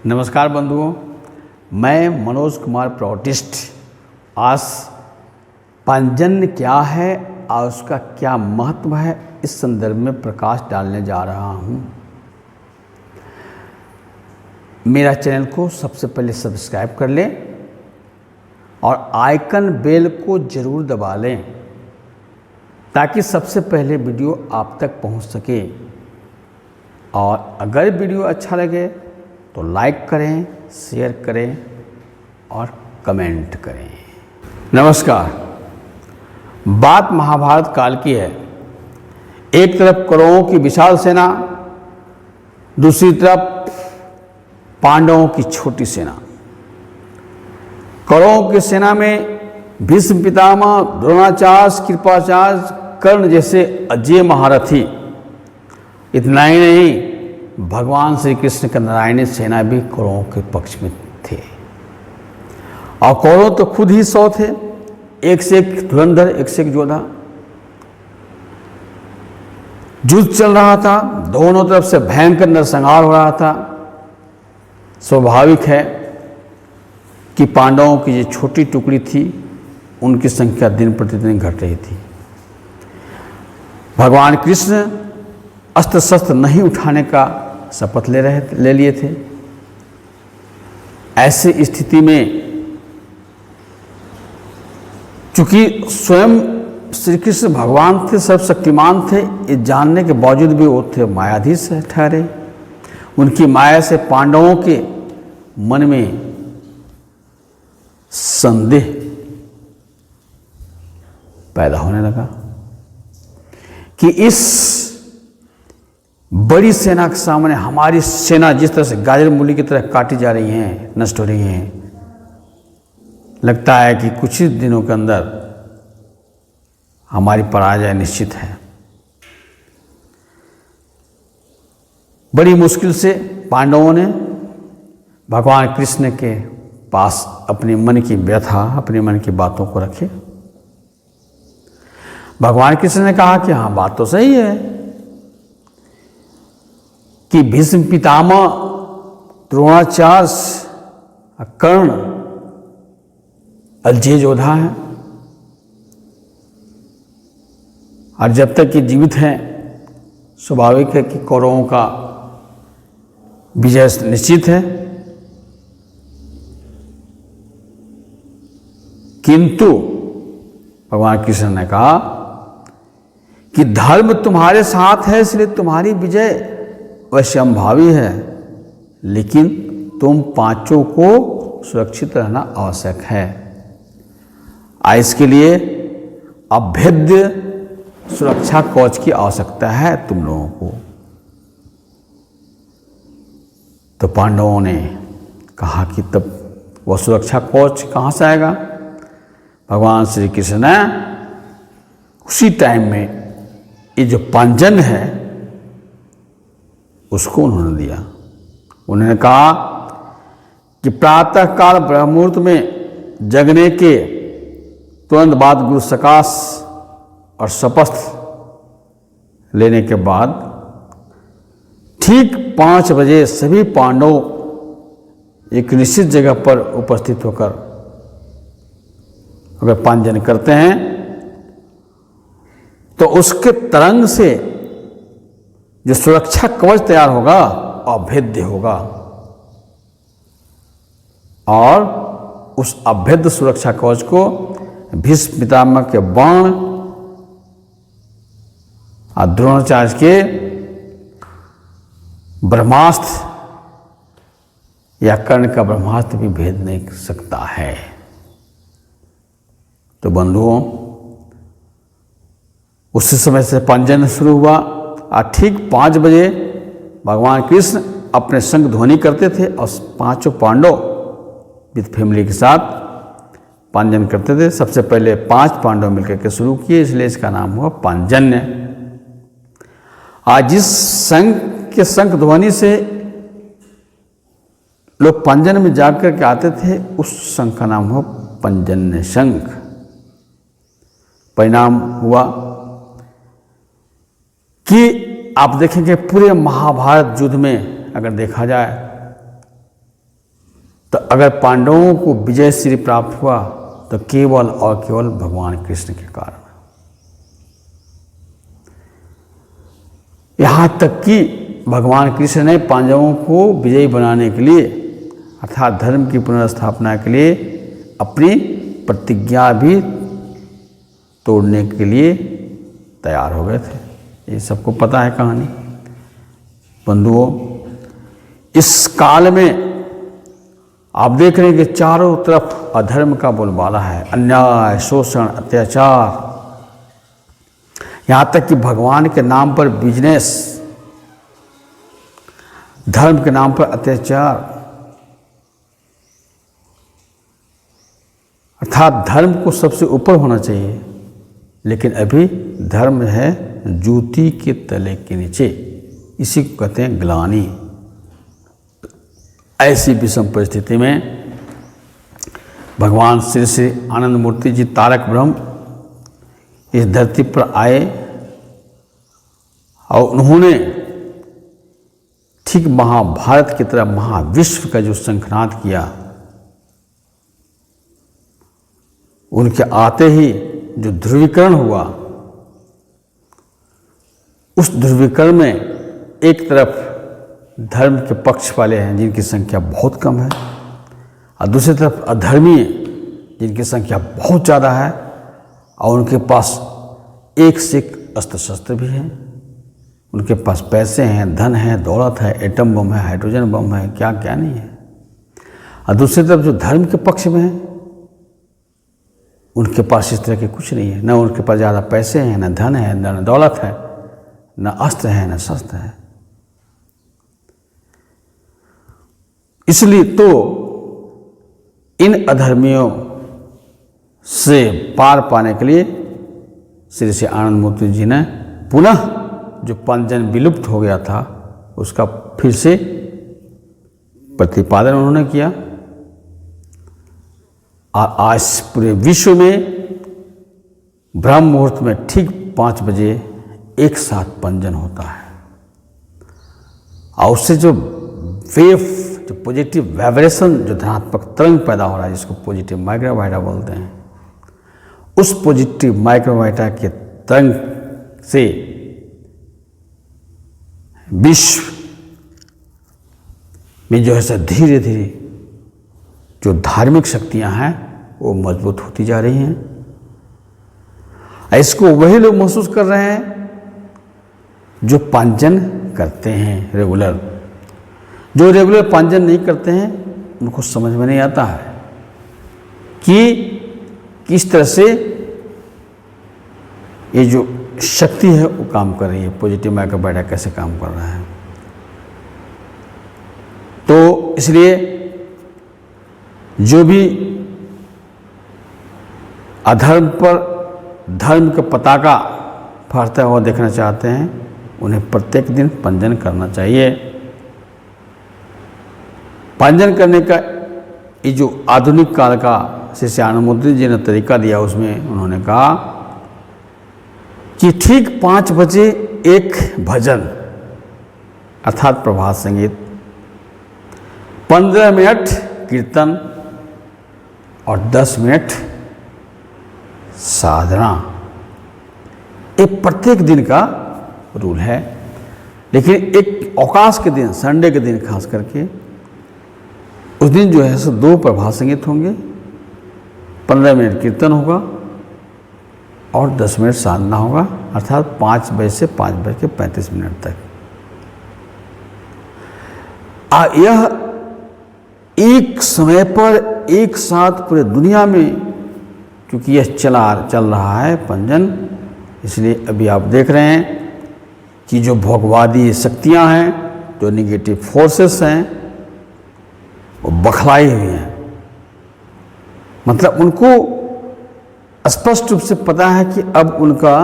नमस्कार बंधुओं, मैं मनोज कुमार प्रोटिस्ट आज पांजन्य क्या है और उसका क्या महत्व है इस संदर्भ में प्रकाश डालने जा रहा हूँ। मेरा चैनल को सबसे पहले सब्सक्राइब कर लें और आइकन बेल को ज़रूर दबा लें ताकि सबसे पहले वीडियो आप तक पहुँच सके। और अगर वीडियो अच्छा लगे तो लाइक करें, शेयर करें और कमेंट करें। नमस्कार। बात महाभारत काल की है। एक तरफ कौरवों की विशाल सेना, दूसरी तरफ पांडवों की छोटी सेना। कौरवों की सेना में भीष्म पितामह, द्रोणाचार्य, कृपाचार्य, कर्ण जैसे अजेय महारथी। इतना ही नहीं, भगवान श्री कृष्ण का नारायणी सेना भी कौरवों के पक्ष में थे। और कौरव तो खुद ही 100 थे, एक से एक धुरंधर, एक से एक योद्धा। युद्ध चल रहा था, दोनों तरफ से भयंकर नरसंहार हो रहा था। स्वाभाविक है कि पांडवों की जो छोटी टुकड़ी थी उनकी संख्या दिन प्रतिदिन घट रही थी। भगवान कृष्ण अस्त्र शस्त्र नहीं उठाने का शपथ ले लिए थे। ऐसी स्थिति में चूंकि स्वयं श्री कृष्ण भगवान थे, सर्वशक्तिमान थे, ये जानने के बावजूद भी वो थे मायाधीश ठहरे। उनकी माया से पांडवों के मन में संदेह पैदा होने लगा कि इस बड़ी सेना के सामने हमारी सेना जिस तरह से गाजर मूली की तरह काटी जा रही हैं, नष्ट हो रही हैं, लगता है कि कुछ ही दिनों के अंदर हमारी पराजय निश्चित है। बड़ी मुश्किल से पांडवों ने भगवान कृष्ण के पास अपने मन की व्यथा, अपने मन की बातों को रखे। भगवान कृष्ण ने कहा कि हाँ, बात तो सही है कि भीष्म पितामह, द्रोणाचार्य, कर्ण अजेय योद्धा हैं और जब तक ये जीवित हैं स्वाभाविक है कि कौरवों का विजय निश्चित है। किंतु भगवान कृष्ण ने कहा कि धर्म तुम्हारे साथ है, इसलिए तुम्हारी विजय असंभावी है, लेकिन तुम पांचों को सुरक्षित रहना आवश्यक है। इसके लिए अभेद्य सुरक्षा कवच की आवश्यकता है तुम लोगों को। तो पांडवों ने कहा कि तब वह सुरक्षा कवच कहाँ से आएगा। भगवान श्री कृष्ण ने उसी टाइम में ये जो पांजन है उसको उन्होंने दिया। उन्होंने कहा कि प्रातःकाल ब्रह्ममुहूर्त में जगने के तुरंत बाद गुरु सकाश और शपथ लेने के बाद ठीक 5 बजे सभी पांडव एक निश्चित जगह पर उपस्थित होकर अगर पांजन करते हैं तो उसके तरंग से जो सुरक्षा कवच तैयार होगा अभेद्य होगा और उस अभेद्य सुरक्षा कवच को भीष्म पितामह के बाण और द्रोणाचार्य के ब्रह्मास्त्र या कर्ण का ब्रह्मास्त्र भी भेद नहीं सकता है। तो बंधुओं, उसी समय से पांजन शुरू हुआ और ठीक 5 बजे भगवान कृष्ण अपने संग ध्वनि करते थे और 5 पांडव विद फैमिली के साथ पांजन करते थे। सबसे पहले 5 पांडव मिलकर के शुरू किए, इसलिए इसका नाम हुआ पांजन्य। आज जिस संघ के शंख ध्वनि से लोग पांजन में जाग करके आते थे उस संघ का नाम हुआ पांजन्य शंख। परिणाम हुआ कि आप देखेंगे पूरे महाभारत युद्ध में अगर देखा जाए तो अगर पांडवों को विजय श्री प्राप्त हुआ तो केवल और केवल भगवान कृष्ण के कारण। यहाँ तक कि भगवान कृष्ण ने पांडवों को विजयी बनाने के लिए अर्थात धर्म की पुनर्स्थापना के लिए अपनी प्रतिज्ञा भी तोड़ने के लिए तैयार हो गए थे। ये सबको पता है कहानी। बंधुओं, इस काल में आप देख रहे हैं कि चारों तरफ अधर्म का बोलबाला है, अन्याय, शोषण, अत्याचार, यहाँ तक कि भगवान के नाम पर बिजनेस, धर्म के नाम पर अत्याचार, अर्थात धर्म को सबसे ऊपर होना चाहिए, लेकिन अभी धर्म है जूती के तले के नीचे। इसी को कहते हैं ग्लानि। ऐसी विषम परिस्थिति में भगवान श्री श्री आनंद मूर्ति जी तारक ब्रह्म इस धरती पर आए और उन्होंने ठीक महाभारत की तरह महाविश्व का जो शंखनाद किया, उनके आते ही जो ध्रुवीकरण हुआ, उस ध्रुवीकरण में एक तरफ धर्म के पक्ष वाले हैं जिनकी संख्या बहुत कम है, और दूसरी तरफ अधर्मी जिनकी संख्या बहुत ज़्यादा है, और उनके पास एक से एक अस्त्र शस्त्र भी हैं, उनके पास पैसे हैं, धन है, दौलत है, एटम बम है, हाइड्रोजन बम है, क्या क्या नहीं है। और दूसरी तरफ जो धर्म के पक्ष में है, उनके पास इस तरह के कुछ नहीं है। न उनके पास ज़्यादा पैसे हैं, न धन है, न दौलत है, न अस्त्र है, न शस्त्र है। इसलिए तो इन अधर्मियों से पार पाने के लिए श्री श्री आनंद मूर्ति जी ने पुनः जो पंचजन विलुप्त हो गया था उसका फिर से प्रतिपादन उन्होंने किया, और आज पूरे विश्व में ब्रह्म मुहूर्त में ठीक 5 बजे एक साथ पंचजन होता है, और उससे जो वेव, जो पॉजिटिव वाइब्रेशन, जो धनात्मक तरंग पैदा हो रहा है, जिसको पॉजिटिव माइक्रोवाइटा बोलते हैं, उस पॉजिटिव माइक्रोवाइटा के तरंग से विश्व में जो है धीरे धीरे जो धार्मिक शक्तियां हैं वो मजबूत होती जा रही हैं। इसको वही लोग महसूस कर रहे हैं जो पांचजन करते हैं रेगुलर। जो रेगुलर पांचजन नहीं करते हैं उनको समझ में नहीं आता है कि किस तरह से ये जो शक्ति है वो काम कर रही है, पॉजिटिव माइक्रोबायोटा कैसे काम कर रहा है। तो इसलिए जो भी अधर्म पर धर्म का पताका फहरता हुआ देखना चाहते हैं, उन्हें प्रत्येक दिन पंचजन करना चाहिए। पंचजन करने का ये जो आधुनिक काल का श्री श्री आनंद मूर्ति जी ने तरीका दिया, उसमें उन्होंने कहा कि ठीक 5 बजे एक भजन अर्थात प्रभात संगीत, 15 मिनट कीर्तन और 10 मिनट साधना, ये प्रत्येक दिन का रूल है। लेकिन एक अवकाश के दिन, संडे के दिन खास करके, उस दिन जो है सो 2 प्रभात संगीत होंगे, 15 मिनट कीर्तन होगा और 10 मिनट साधना होगा, अर्थात 5 बजे से 5:35 तक। यह एक समय पर एक साथ पूरे दुनिया में, क्योंकि यह चल रहा है पंचजन, इसलिए अभी आप देख रहे हैं कि जो भोगवादी शक्तियां हैं, जो निगेटिव फोर्सेस हैं, वो बखलाई हुई हैं। मतलब उनको स्पष्ट रूप से पता है कि अब उनका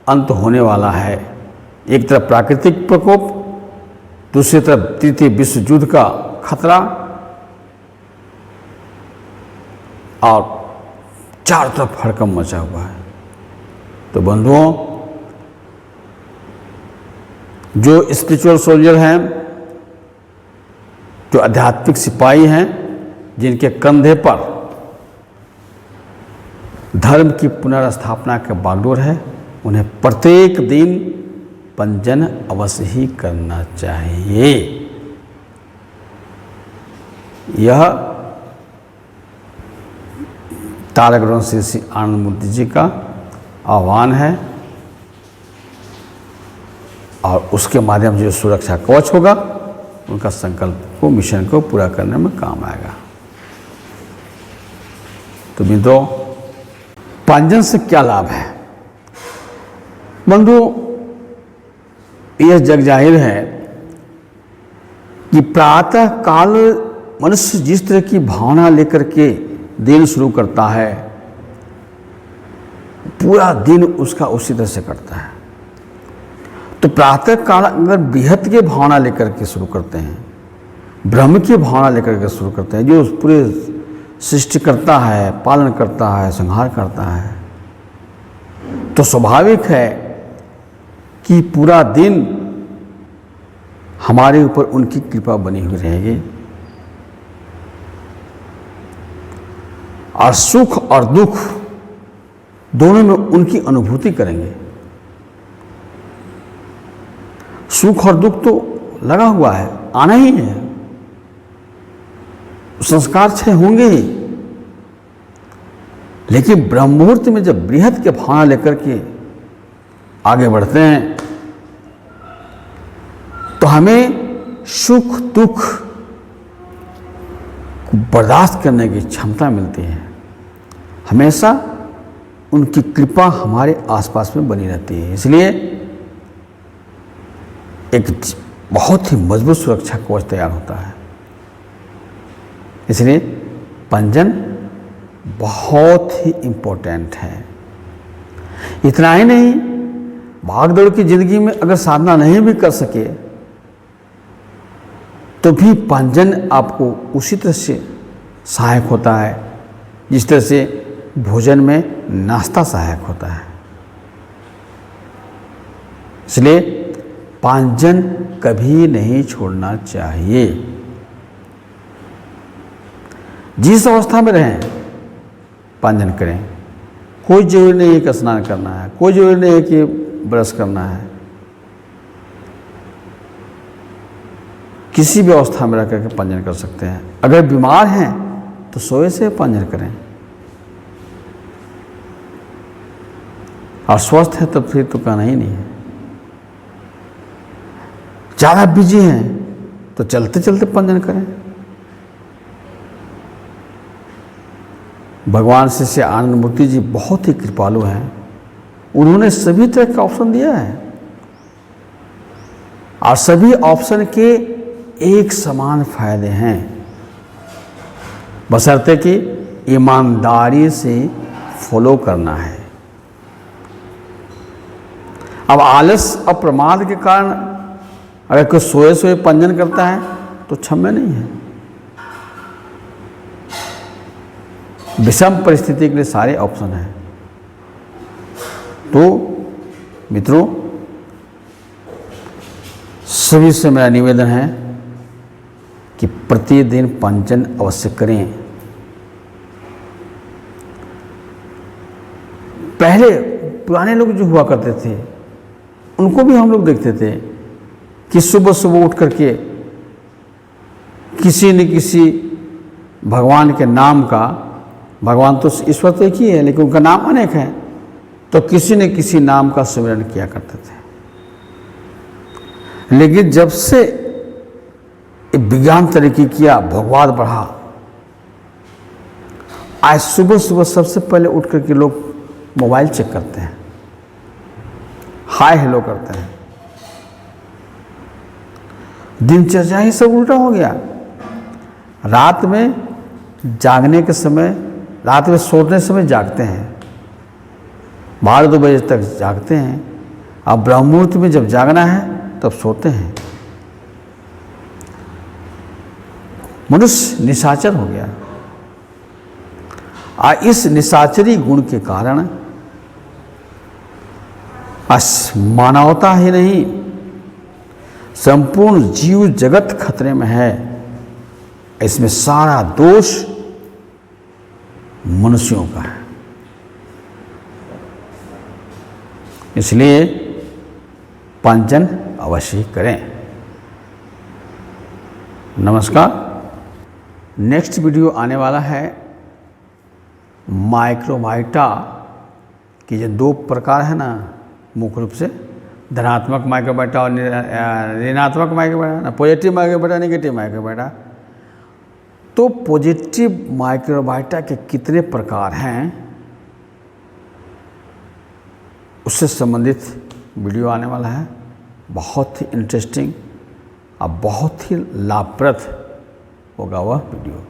अंत होने वाला है। एक तरफ प्राकृतिक प्रकोप, दूसरी तरफ तृतीय विश्व युद्ध का खतरा, और चारों तरफ हड़कंप मचा हुआ है। तो बंधुओं, जो स्पिरिचुअल सोल्जर हैं, जो आध्यात्मिक सिपाही हैं, जिनके कंधे पर धर्म की पुनर्स्थापना का बागडोर है, उन्हें प्रत्येक दिन पंजन अवश्य ही करना चाहिए। यह तारक रघुवंशी श्री आनंद मूर्ति जी का आह्वान है और उसके माध्यम से जो सुरक्षा कवच होगा उनका संकल्प को, मिशन को पूरा करने में काम आएगा। तो मित्रों, पंजन से क्या लाभ है? बंधु, यह जग जाहिर है कि प्रातः काल मनुष्य जिस तरह की भावना लेकर के दिन शुरू करता है, पूरा दिन उसका उसी तरह से करता है। तो प्रातः काल अगर बृहत की भावना लेकर के शुरू करते हैं, ब्रह्म की भावना लेकर के शुरू करते हैं, जो पूरे सृष्टि करता है, पालन करता है, संहार करता है, तो स्वाभाविक है कि पूरा दिन हमारे ऊपर उनकी कृपा बनी हुई रहेगी और सुख और दुख दोनों में उनकी अनुभूति करेंगे। सुख और दुख तो लगा हुआ है, आना ही है, संस्कार क्षय होंगे ही, लेकिन ब्रह्म मुहूर्त में जब बृहत के भावना लेकर के आगे बढ़ते हैं तो हमें सुख दुख को बर्दाश्त करने की क्षमता मिलती है। हमेशा उनकी कृपा हमारे आसपास में बनी रहती है, इसलिए एक बहुत ही मजबूत सुरक्षा कवच तैयार होता है। इसलिए पंजन बहुत ही इम्पोर्टेंट है। इतना ही नहीं, भाग दौड़ की जिंदगी में अगर साधना नहीं भी कर सके तो भी पंजन आपको उसी तरह से सहायक होता है जिस तरह से भोजन में नाश्ता सहायक होता है। इसलिए पंजन कभी नहीं छोड़ना चाहिए। जिस अवस्था में रहें पंजन करें। कोई जरूरी नहीं है कि स्नान करना है, कोई जरूरी नहीं है कि ब्रश करना है। किसी भी अवस्था में रह करके पंजन कर सकते हैं। अगर बीमार हैं तो सोए से पंजन करें और स्वस्थ है तो फिर तो कहना ही नहीं है। ज़्यादा बिजी हैं तो चलते चलते पंजन करें। भगवान श्री आनंद मूर्ति जी बहुत ही कृपालु हैं। उन्होंने सभी तरह का ऑप्शन दिया है और सभी ऑप्शन के एक समान फायदे हैं, बशर्ते कि ईमानदारी से फॉलो करना है। अब आलस और प्रमाद के कारण अगर कोई सोए सोए पंजन करता है तो क्षम्य नहीं है। विषम परिस्थिति के लिए सारे ऑप्शन हैं। तो मित्रों, सभी से मेरा निवेदन है कि प्रतिदिन पंजन अवश्य करें। पहले पुराने लोग जो हुआ करते थे उनको भी हम लोग देखते थे कि सुबह सुबह उठ करके किसी न किसी भगवान के नाम का, भगवान तो ईश्वर तो एक ही है लेकिन उनका नाम अनेक है, तो किसी न किसी नाम का सिमरन किया करते थे। लेकिन जब से विज्ञान तरक्की किया, भोगवाद बढ़ा, आज सुबह सुबह सबसे पहले उठ करके लोग मोबाइल चेक करते हैं, हाय हेलो करते हैं। दिनचर्या ही सब उल्टा हो गया। रात में जागने के समय, रात में सोने समय जागते हैं, 12-2 बजे तक जागते हैं। अब ब्रह्म मुहूर्त में जब जागना है तब सोते हैं। मनुष्य निशाचर हो गया और इस निशाचरी गुण के कारण मानवता ही नहीं, संपूर्ण जीव जगत खतरे में है। इसमें सारा दोष मनुष्यों का है। इसलिए पंचन अवश्य करें। नमस्कार। नेक्स्ट वीडियो आने वाला है माइक्रोबायोटा की जो 2 प्रकार है ना, मुख्य रूप से धनात्मक माइक्रोबायोटा और ऋणात्मक माइक्रोबायोटा ना, पॉजिटिव माइक्रोबायोटा, नेगेटिव माइक्रोबायोटा। तो पॉजिटिव माइक्रोबायोटा के कितने प्रकार हैं उससे संबंधित वीडियो आने वाला है। बहुत ही इंटरेस्टिंग और बहुत ही लाभप्रद होगा वह वीडियो।